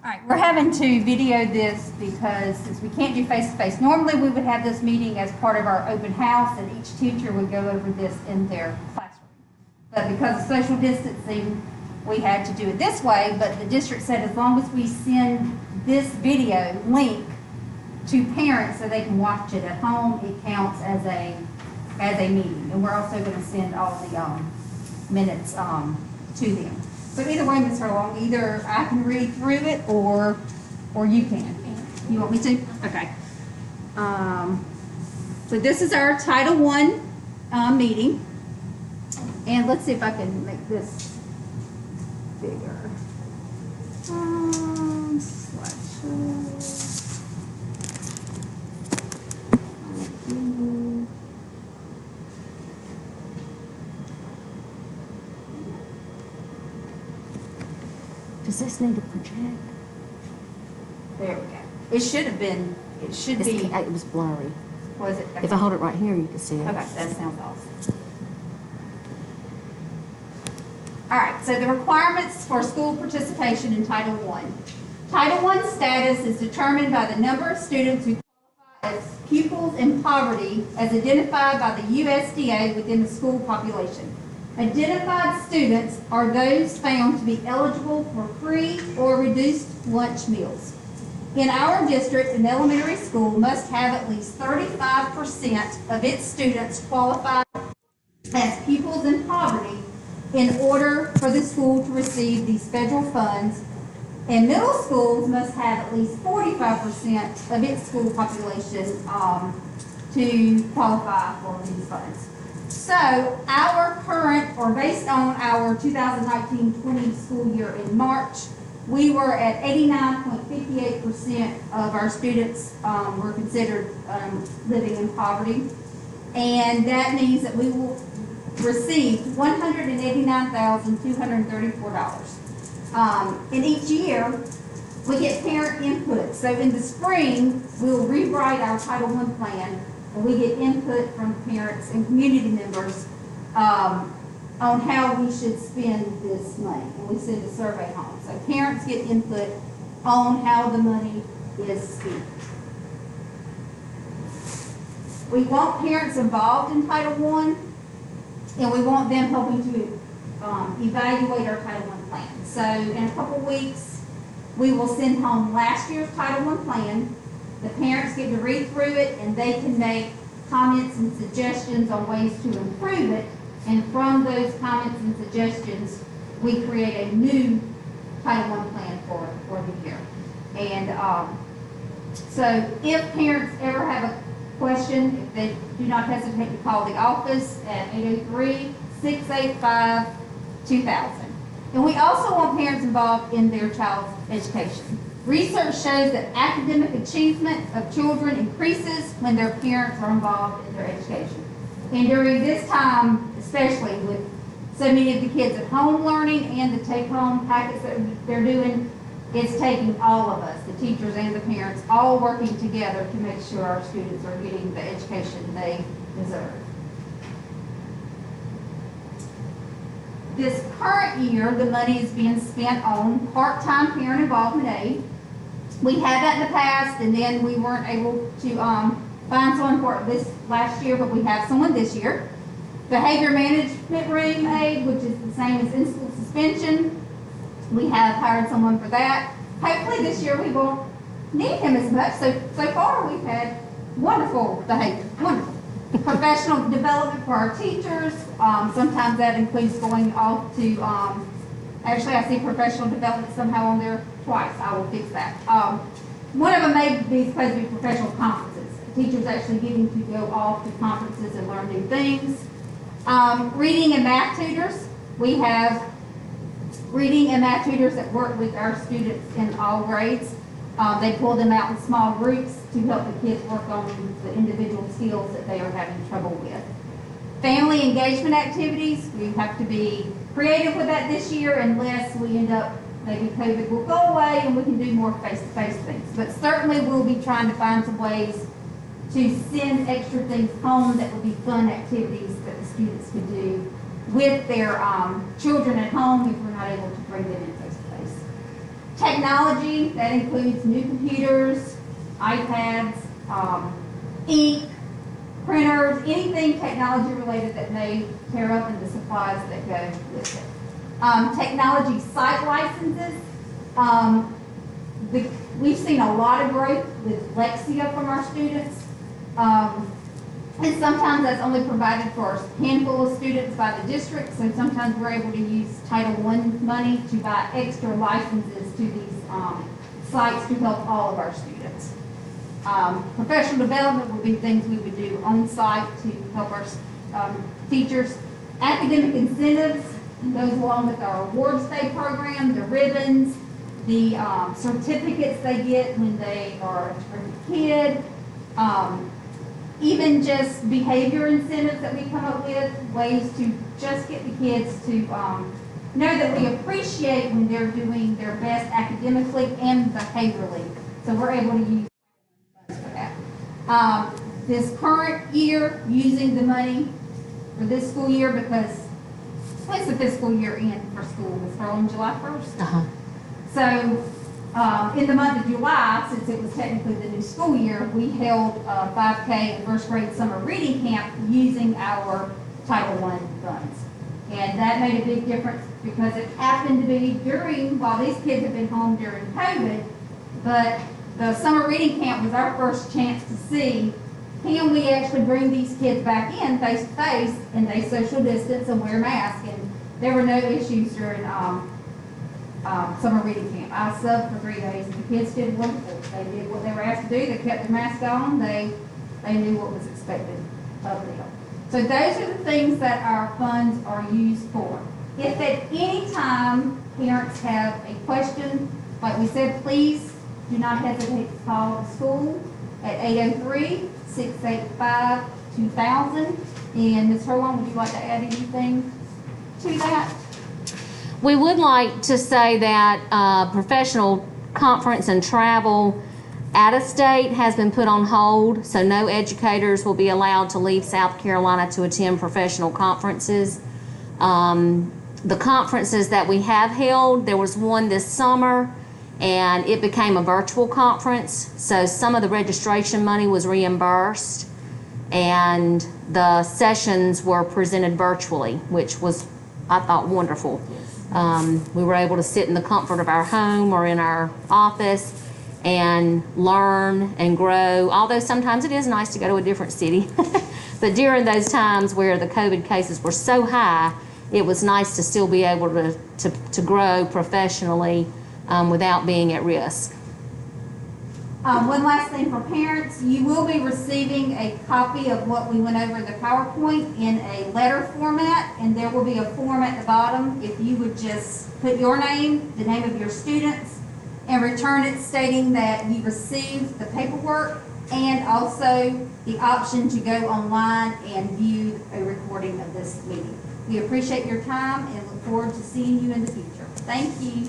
All right, we're having to video this because since we can't do face-to-face, normally we would have this meeting as part of our open house and each teacher would go over this in their classroom. But because of social distancing, we had to do it this way, but the district said as long as we send this video link to parents so they can watch it at home, it counts as a meeting. And we're also going to send all the minutes to them. So either way, Ms. Furlong, either I can read through it or you can. You want me to? Okay. So this is our Title I meeting. And let's see if I can make this bigger. Slideshow. Does this need to project? There we go. It should have been, it should be. It was blurry. Was it? If I hold it right here, you can see it. Okay, that sounds awesome. All right, so the requirements for school participation in Title I. Title I status is determined by the number of students who qualify as pupils in poverty as identified by the USDA within the school population. Identified students are those found to be eligible for free or reduced lunch meals. In our district, an elementary school must have at least 35% of its students qualified as pupils in poverty in order for the school to receive these federal funds, and middle schools must have at least 45% of its school population to qualify for these funds. So our current, or based on our 2019-20 school year in March, we were at 89.58% of our students were considered living in poverty. And that means that we will receive $189,234. In each year, we get parent input. So in the spring, we'll rewrite our Title I plan, and we get input from parents and community members on how we should spend this money. And we send a survey home. So parents get input on how the money is spent. We want parents involved in Title I, and we want them helping to evaluate our Title I plan. So in a couple weeks, we will send home last year's Title I plan. The parents get to read through it, and they can make comments and suggestions on ways to improve it. And from those comments and suggestions, we create a new Title I plan for the year. And so if parents ever have a question, if they do not hesitate to call the office at 803-685-2000. And we also want parents involved in their child's education. Research shows that academic achievement of children increases when their parents are involved in their education. And during this time, especially with so many of the kids at home learning and the take-home packets that they're doing, it's taking all of us, the teachers and the parents, all working together to make sure our students are getting the education they deserve. This current year, the money is being spent on part-time parent involvement aid. We had that in the past, and then we weren't able to find someone for this last year, but we have someone this year. Behavior management room aid, which is the same as in-school suspension. We have hired someone for that. Hopefully this year we won't need him as much. So far we've had wonderful behavior, wonderful. Professional development for our teachers. Sometimes that includes going off to, actually I see professional development somehow on there twice. I will fix that. One of them may be supposed to be professional conferences. Teachers actually getting to go off to conferences and learn new things. Reading and math tutors. We have reading and math tutors that work with our students in all grades. They pull them out in small groups to help the kids work on the individual skills that they are having trouble with. Family engagement activities. We have to be creative with that this year unless we end up, maybe COVID will go away and we can do more face-to-face things. But certainly we'll be trying to find some ways to send extra things home that would be fun activities that the students could do with their children at home if we're not able to bring them in face-to-face. Technology, that includes new computers, iPads, ink, printers, anything technology related that may tear up, and the supplies that go with it. Technology site licenses. We've seen a lot of growth with Lexia from our students. And sometimes that's only provided for a handful of students by the district, so sometimes we're able to use Title I money to buy extra licenses to these sites to help all of our students. Professional development would be things we would do on site to help our teachers. Academic incentives goes along with our awards day program, the ribbons, the certificates they get when they are a terrific kid. Even just behavior incentives that we come up with, ways to just get the kids to know that we appreciate when they're doing their best academically and behaviorally. So we're able to use funds for that. This current year, using the money for this school year, because when's the fiscal year end for school? It's on July 1st. So in the month of July, since it was technically the new school year, we held a 5K and first grade summer reading camp using our Title I funds. And that made a big difference because it happened to be while these kids have been home during COVID, but the summer reading camp was our first chance to see, can we actually bring these kids back in face to face, and they social distance and wear masks, and there were no issues during summer reading camp. I subbed for 3 days, and the kids did wonderful. They did what they were asked to do. They kept their mask on. They knew what was expected of them. So those are the things that our funds are used for. If at any time parents have a question, like we said, please do not hesitate to call the school at 803-685-2000. And Ms. Herlong, would you like to add anything to that? We would like to say that professional conference and travel out of state has been put on hold, so no educators will be allowed to leave South Carolina to attend professional conferences. The conferences that we have held, there was one this summer, and it became a virtual conference, so some of the registration money was reimbursed, and the sessions were presented virtually, which was, I thought, wonderful. We were able to sit in the comfort of our home or in our office and learn and grow, although sometimes it is nice to go to a different city. But during those times where the COVID cases were so high, it was nice to still be able to grow professionally without being at risk. One last thing for parents, you will be receiving a copy of what we went over in the PowerPoint in a letter format, and there will be a form at the bottom. If you would just put your name, the name of your students, and return it stating that you received the paperwork, and also the option to go online and view a recording of this meeting. We appreciate your time and look forward to seeing you in the future. Thank you.